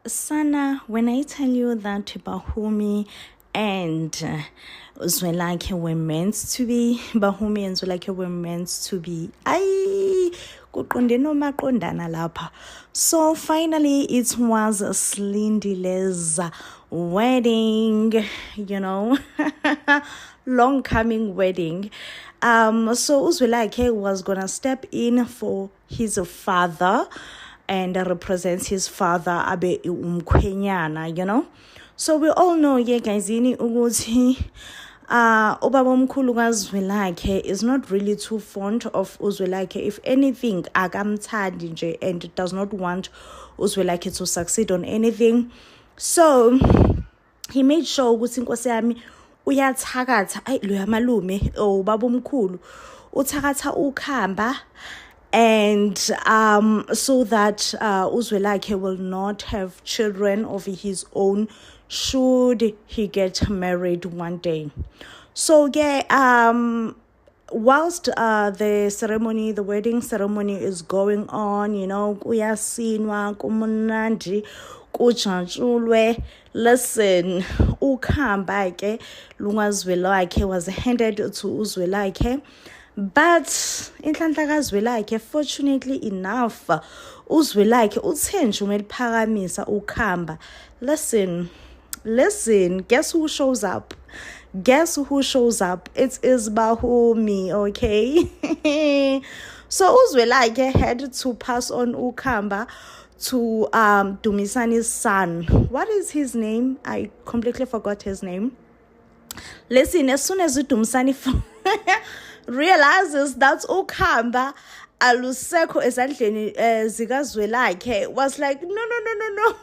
Sana, when I tell you that Bahumi and Zwelakhe were meant to be, Bahumi and Zwelakhe were meant to be, kuqonde noma qondana lapha. So finally it was Slindile's wedding, long coming wedding. So Uzwelakhe was gonna step in for his father and represents his father abe umkhwenyana, so we all know guysini ukuthi ubaba omkhulu kaZwelakhe is not really too fond of Uzwelakhe. If anything, akamthandi nje and does not want Uzwelakhe to succeed on anything. So he made sure ukuthi inkosi yami uyathakatha loya malume ubaba omkhulu uthakatha ukhamba, and so that Uzwelakhe will not have children of his own should he get married one day. So whilst the wedding ceremony is going on, kuyasinwa kumunandi kujatshulwe. Listen, ukhamba ke lukaZwelakhe was handed to Uzwelakhe. But inhlanhla kaZwelakhe, fortunately enough, Uzwelakhe uthenjwe umeliphakamisa ukhamba. Listen, guess who shows up? It is Bahumi, okay? So Uzwelakhe had to pass on ukhamba to Dumisani's son. What is his name? I completely forgot his name. Listen, as soon as Dumisani realizes that ukhamba alusekho ezandleni zikaZwelakhe, was like, no.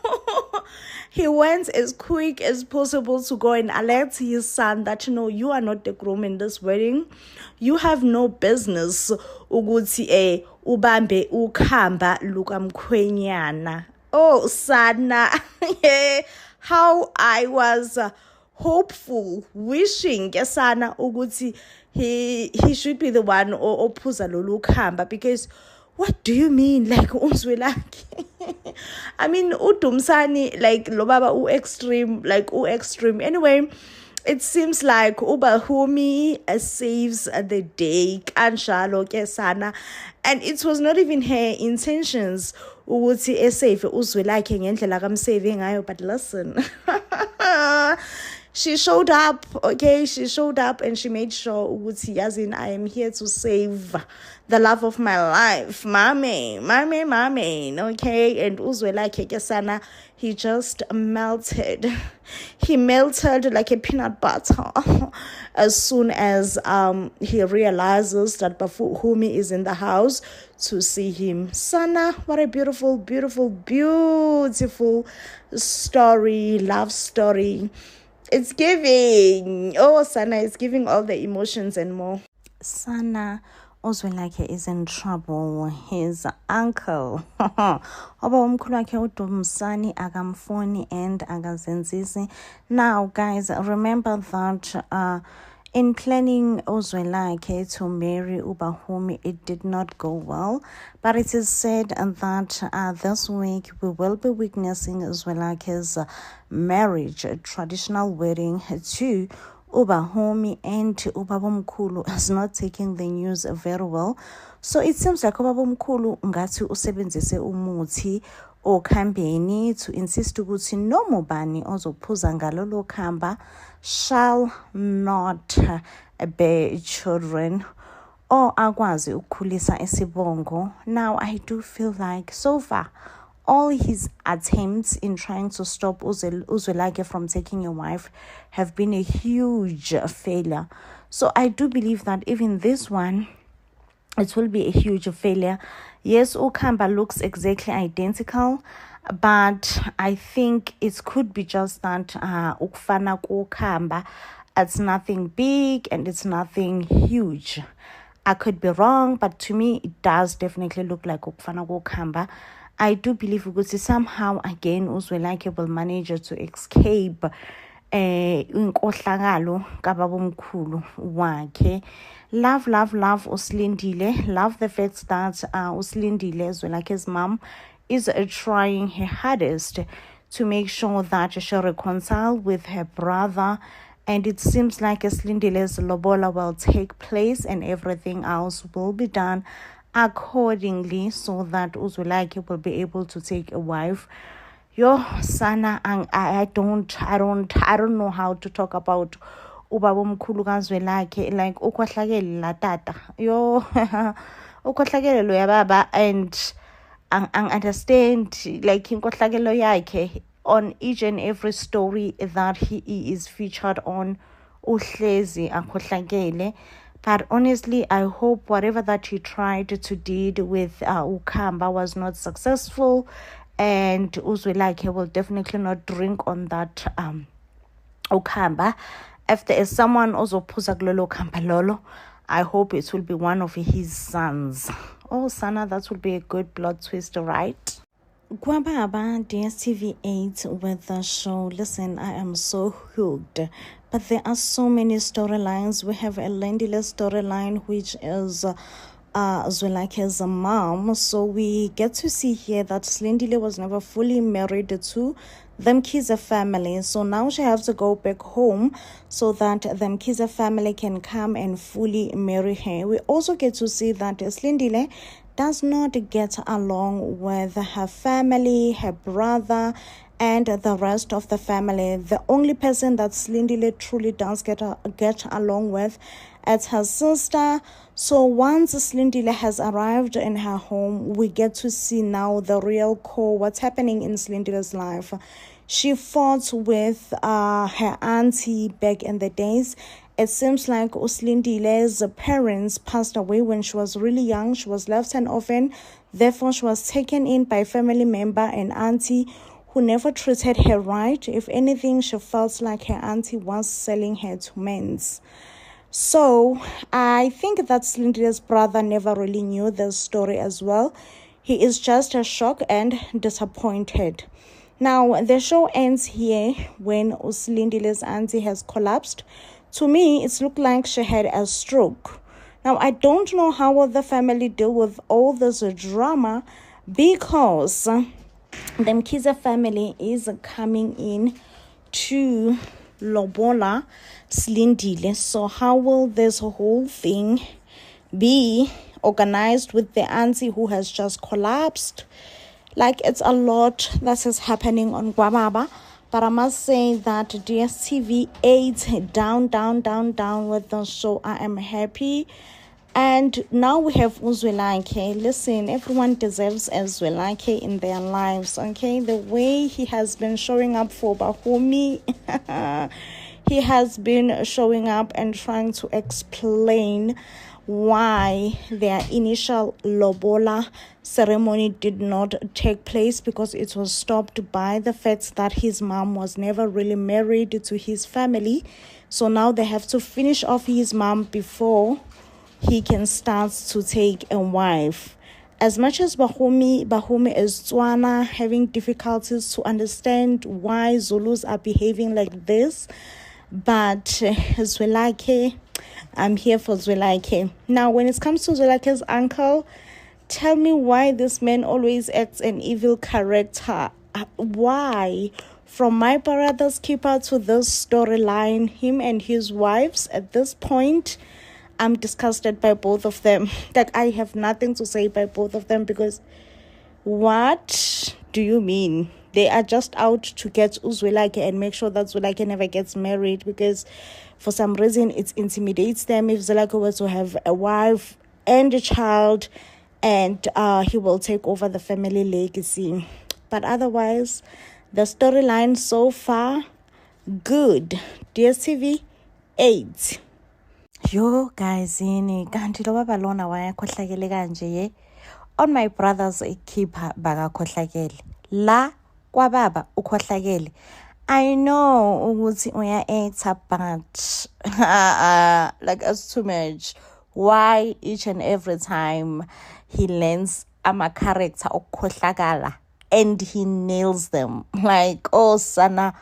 He went as quick as possible to go and alert his son that, you are not the groom in this wedding. You have no business ukuthi ubambe ukhamba lukamkhwenyana. Oh, Sana, how I was hopeful, wishing Sana ukuthi he should be the one ophuza lolu khamba, because what do you mean, like Uzwelakhe? I mean uDumsani, like lo baba extreme. Anyway, it seems like uBahumi saves the day kanjalo ke Sana, and it was not even her intentions ukuthi esave Uzwelakhe ngendlela kamsave ngayo, but listen. She showed up, okay? She showed up and she made sure, Uguti Yazin, I am here to save the love of my life. Mame, okay? And Uzwelakhe Kesana, he just melted. He melted like a peanut butter as soon as he realizes that Bahumi is in the house to see him. Sana, what a beautiful story, love story. It's giving. Oh, Sana is giving all the emotions and more. Sana, Uzwelakhe is in trouble. His uncle, Oba umkhulu wakhe uDumsani akamfuni and akazenzisi. Now, guys, remember that in planning Uzwelakhe to marry uBahumi, it did not go well. But it is said that this week we will be witnessing Uzwelakhe's marriage, a traditional wedding to uBahumi, and uBabomkhulu is not taking the news very well. So it seems like uBabomkhulu ngathi usebenzise umuthi okhambeni to insist ukuthi no mobani ozophuza ngalolo khamba shall not bear children or akwazi ukukhulisa isibongo. Now I do feel like so far all his attempts in trying to stop Uzwelakhe from taking a wife have been a huge failure. So I do believe that even this one, it will be a huge failure. Yes, ukhamba looks exactly identical, but I think it could be just that ukufana kukhamba, it's nothing big and it's nothing huge. I could be wrong, but to me it does definitely look like ukufana kukhamba. I do believe ukuthi somehow again Uzwelakhe will manage to escape inkohlakalo kababomkhulu wakhe. Love uSlindile. Love the fact that uSlindile, Zwelakhe's mom, is trying her hardest to make sure that she reconcile with her brother. And it seems like Slindile's lobola will take place and everything else will be done accordingly so that Uzwelakhe will be able to take a wife. Yo, Sana, I don't know how to talk about ubaba omkhulu kaZwelakhe, like ukhohlakele la tata. Yo, ukhohlakele lo ya baba, and I understand like inkohlakelo yakhe on each and every story that he is featured on. Uhlezi akhohlakele. But honestly, I hope whatever that he tried to do with uKhamba was not successful, and Uzwelakhe will definitely not drink on that uKhamba. If there is someone also phuza kulolo khamba lolo, I hope it will be one of his sons. Oh, Sana, that will be a good plot twist, right? Gwababa, DSTV 8 with the show. Listen, I am so hooked. But there are so many storylines. We have a Lendile storyline, which is Zwelakhe's mom. So we get to see here that Slindile was never fully married to them Mkhize family. So now she has to go back home so that the Mkhize family can come and fully marry her. We also get to see that Slindile does not get along with her family, her brother, and the rest of the family. The only person that Slindile truly does get along with is her sister. So once Slindile has arrived in her home, we get to see now the real core, what's happening in Slindile's life. She fought with her auntie back in the days. It seems like Slindile's parents passed away when she was really young. She was left an orphan. Therefore, she was taken in by a family member, an auntie, who never treated her right. If anything, she felt like her auntie was selling her to men. So I think that Slindile's brother never really knew the story as well. He is just shocked and disappointed. Now, the show ends here when Slindile's auntie has collapsed. To me, it looked like she had a stroke. Now, I don't know how will the family deal with all this drama, because the Mkhize family is coming in to lobola Slindile. So how will this whole thing be organized with the auntie who has just collapsed? Like, it's a lot that is happening on Gwababa. But I must say that DSTV 8 down with the show. I am happy. And now we have Uzwelakhe. Listen, everyone deserves Uzwelakhe in their lives, okay? The way he has been showing up for Bahumi, he has been showing up and trying to explain why their initial lobola ceremony did not take place, because it was stopped by the fact that his mom was never really married to his family. So now they have to finish off his mom before he can start to take a wife. As much as Bahumi is Tswana, having difficulties to understand why Zulus are behaving like this, but Zwelakhe, I'm here for Zwelakhe. Now, when it comes to Zwelakhe's uncle, tell me why this man always acts an evil character. Why? From my brother's keeper to this storyline, him and his wives, at this point, I'm disgusted by both of them. Like, I have nothing to say by both of them, because what do you mean? They are just out to get Uzwelakhe and make sure that Zwelakhe never gets married, because for some reason it intimidates them if Zwelakhe were to have a wife and a child, and he will take over the family legacy. But otherwise, the storyline so far, good. DSTV 8. Yo guys, kanti lo baba lona wayakhohlakele kanje ye. On my brother's keeper bakakhohlakele. La kwababa ukhohlakele. I know ukuthi uya-actor, but like, it's too much. Why each and every time he learns a character okukhohlakala and he nails them? Like, oh Sana,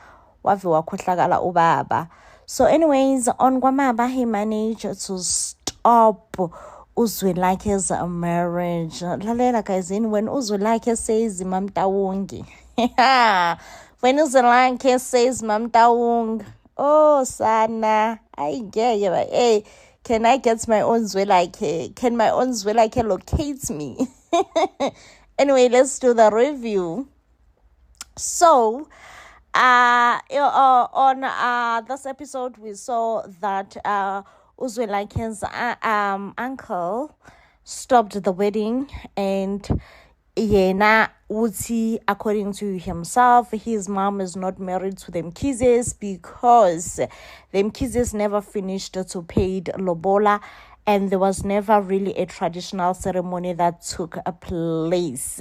wave wakhohlakala ubaba. So anyways, on Gwamaba, he managed to stop Uzwelakhe's marriage. Lalela guys, when Uzwelakhe says Mamtawongi, When Uzwelakhe says Mamtaung, oh Sana, I get you. Hey, can I get my own Zwelakhe? Can my own Zwelakhe locate me? Anyway, let's do the review. So, on this episode, we saw that Uzwelakhe's uncle stopped the wedding, and yena uthi, according to himself, his mom is not married to them Mkhize because them Mkhize never finished to paid lobola, and there was never really a traditional ceremony that took a place.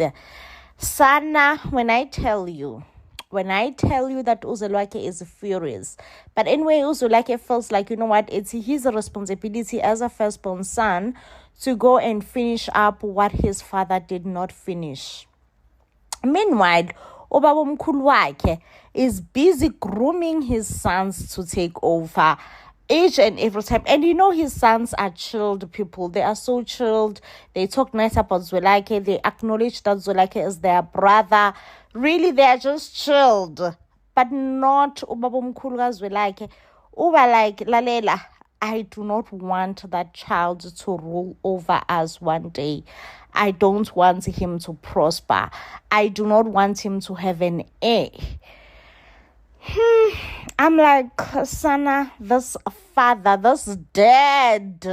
Sana, when I tell you that Uzwelakhe is furious. But anyway, Uzwelakhe feels like, you know what, it's his responsibility as a firstborn son to go and finish up what his father did not finish. Meanwhile, ubabomkhulu wakhe is busy grooming his sons to take over each and every time. And you know, his sons are chilled people. They are so chilled. They talk nice about Zwelakhe. They acknowledge that Zwelakhe is their brother. Really, they are just chilled. But not ubabomkhulu kaZwelakhe. Uba like, Lalela, I do not want that child to rule over us one day. I don't want him to prosper. I do not want him to have an heir. I'm like, Sana, this father, this dad.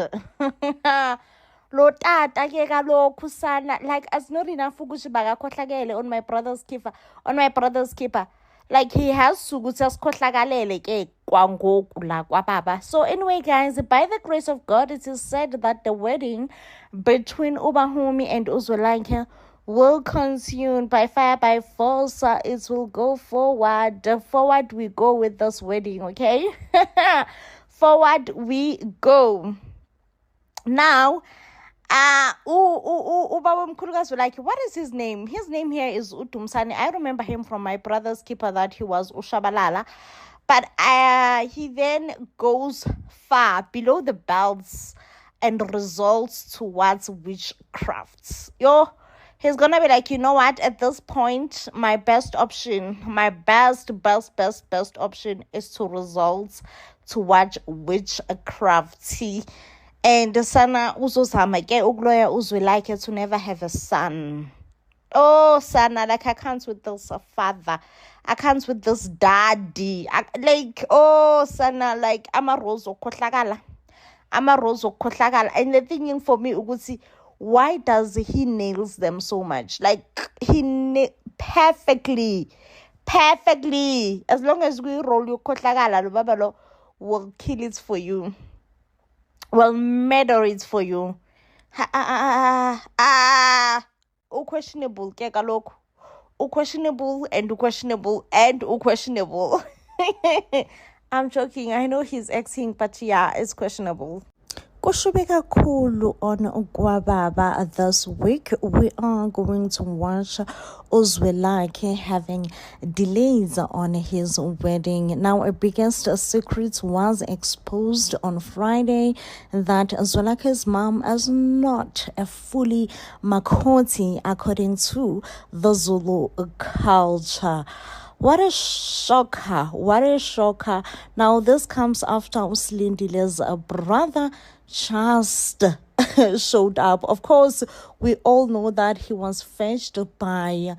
Lo tata ke kaloku sana, like, as not enough ukuthi bakakhohlakele on my brother's keeper. Like, he has to ukuthi asikhohlakalele ke kwangoku la kwababa. So anyway, guys, by the grace of God, it is said that the wedding between Ubahumi and Uzwelakhe will consume by fire, by force. It will go forward. Forward we go with this wedding, okay? Forward we go. Now, ubabomkhulu kaZwelakhe, what is his name? His name here is Udumsani. I remember him from my brother's keeper that he was Ushabalala. But he then goes far below the belts and resorts towards witchcraft. He's gonna be like, you know what, at this point, my best option, my best option is to resort towards witchcraft. And Sana uzozama ke ukuloya Uzwelakhe to never have a son. Oh, Sana, like, I can't with this father. I can't with this daddy. Sana, like, I'm a rose okhohlakala. And the thing for me, ukuthi, why does he nails them so much? Like, perfectly. As long as we roll your khohlakala, lo babalo will kill it for you. Will murder it for you. Questionable, ke kaloku. Questionable. I'm joking. I know he's acting, but yeah, it's questionable. Kushube kakhulu on Gwababa this week. We are going to watch Uzwelakhe having delays on his wedding. Now, a biggest secret was exposed on Friday that Zwelakhe's mom is not a fully Makoti according to the Zulu culture. What a shocker. Now, this comes after Uslindile's brother just showed up. Of course, we all know that he was fetched by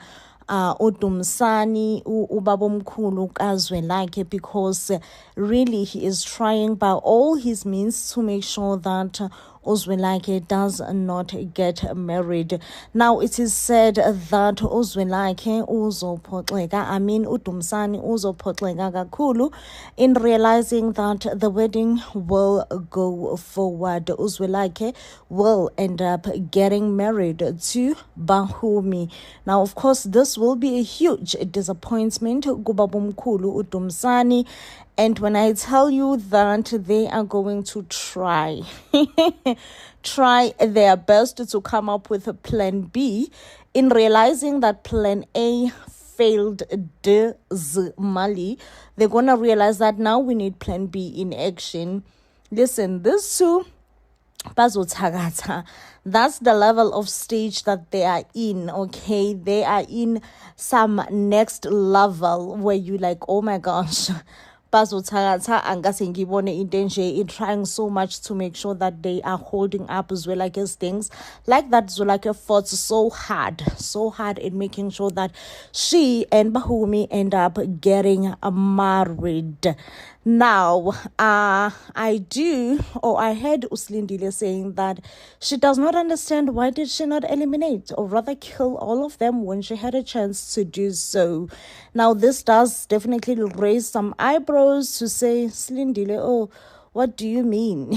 Udumsani, ubabomkhulu kaZwelakhe, because really he is trying by all his means to make sure that Uzwelakhe does not get married. Now, it is said that Uzwelakhe Udumsani uzophoxeka kakhulu in realizing that the wedding will go forward. Uzwelakhe will end up getting married to Bahumi. Now, of course, this will be a huge disappointment kubabomkhulu Udumsani. And when I tell you that they are going to try their best to come up with a plan B, in realizing that plan A failed dismally, they're going to realize that now we need plan B in action. Listen, these two bazothakatha. That's the level of stage that they are in. Okay, they are in some next level where you like, oh my gosh, bazothakatha angase ngibone into enje, trying so much to make sure that they are holding up Zwelake's things. Like that Zwelake fought so hard in making sure that she and Bahumi end up getting married. Now, I heard Uslindile saying that she does not understand why did she not eliminate or rather kill all of them when she had a chance to do so. Now, this does definitely raise some eyebrows to say, Slindile, oh, what do you mean?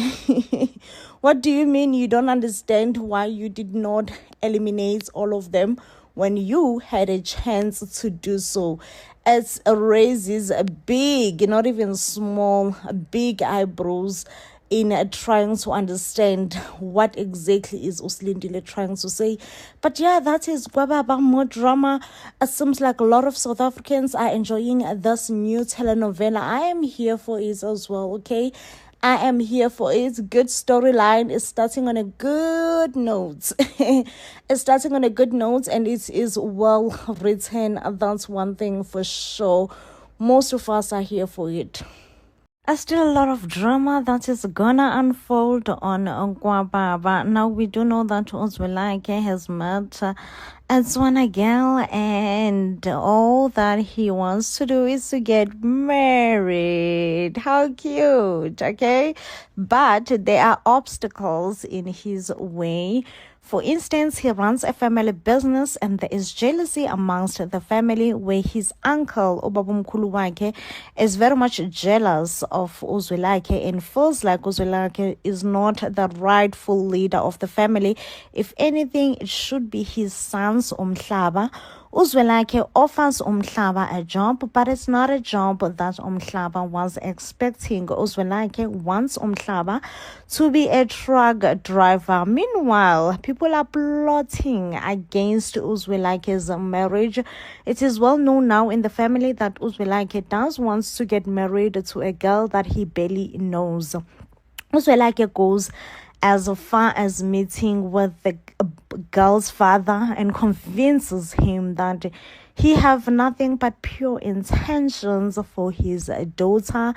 What do you mean you don't understand why you did not eliminate all of them when you had a chance to do so? It raises a big, not even small, big eyebrows in trying to understand what exactly is Uslindile trying to say. But yeah, that is Gwababa, more drama. It seems like a lot of South Africans are enjoying this new telenovela. I am here for it as well, okay? I am here for it. Good storyline. It's starting on a good note. It's starting on a good note and it is well written. That's one thing for sure. Most of us are here for it. Still a lot of drama that is gonna unfold on Gwababa. Now we do know that Uzwelake has met Swana girl and all that he wants to do is to get married. How cute, okay? But there are obstacles in his way. For instance, he runs a family business and there is jealousy amongst the family where his uncle, Obabumkhulu wakhe, is very much jealous of Uzwelake and feels like Uzwelake is not the rightful leader of the family. If anything, it should be his son's Umhlaba. Uzwelake offers Umhlaba a job, but it's not a job that Umhlaba was expecting. Uzwelake wants Umhlaba to be a truck driver. Meanwhile, people are plotting against Uzwelake's marriage. It is well known now in the family that Uzwelake does want to get married to a girl that he barely knows. Uzwelake goes as far as meeting with the girl's father and convinces him that he have nothing but pure intentions for his daughter.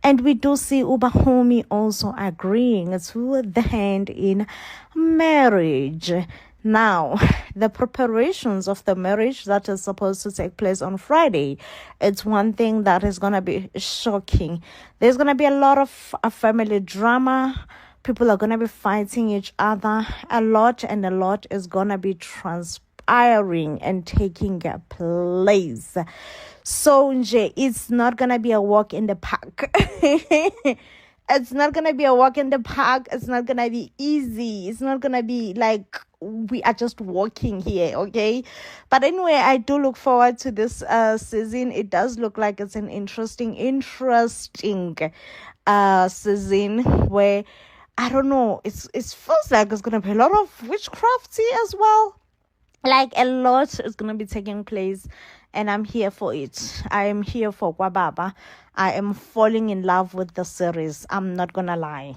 And we do see Ubahumi also agreeing to the hand in marriage. Now, the preparations of the marriage that is supposed to take place on Friday, it's one thing that is going to be shocking. There's going to be a lot of family drama. People are going to be fighting each other. A lot is going to be transpiring and taking place. So, it's not going to be a walk in the park. It's not going to be a walk in the park. It's not going to be easy. It's not going to be like we are just walking here, okay? But anyway, I do look forward to this season. It does look like it's an interesting season where I don't know. It feels like it's gonna be a lot of witchcrafty as well. Like a lot is gonna be taking place, and I'm here for it. I am here for Gwababa. I am falling in love with the series. I'm not gonna lie.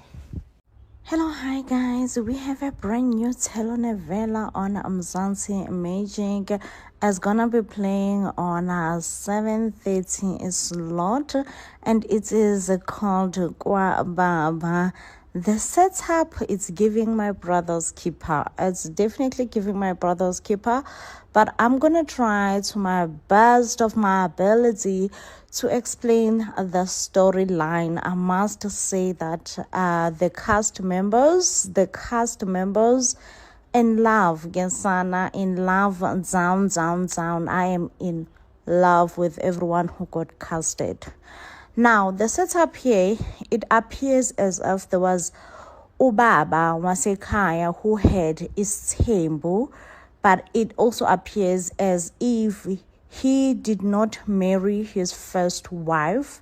Hello, hi guys. We have a brand new telenovela on Mzansi Magic. It's gonna be playing on a 7:30 slot, and it is called Gwababa. The setup is giving my brother's keeper. It's definitely giving my brother's keeper, but I'm gonna try to my best of my ability to explain the storyline. I must say that the cast members in love, Gensana, in love, down. I am in love with everyone who got casted. Now, the setup here, it appears as if there was Ubaba Wasekaya who had Isthembu, but it also appears as if he did not marry his first wife.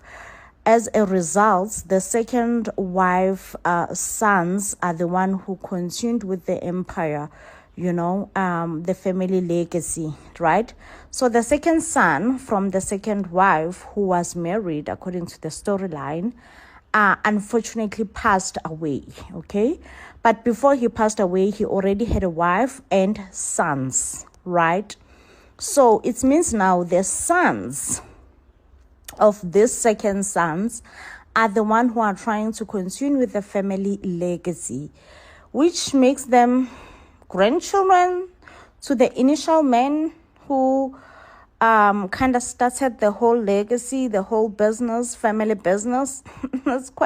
As a result, the second wife sons are the one who continued with the empire, the family legacy, right? So the second son from the second wife who was married, according to the storyline, unfortunately passed away, okay? But before he passed away, he already had a wife and sons, right? So it means now the sons of these second sons are the one who are trying to continue with the family legacy, which makes them grandchildren to the initial man who kind of started the whole legacy, the whole business, family business. That's quite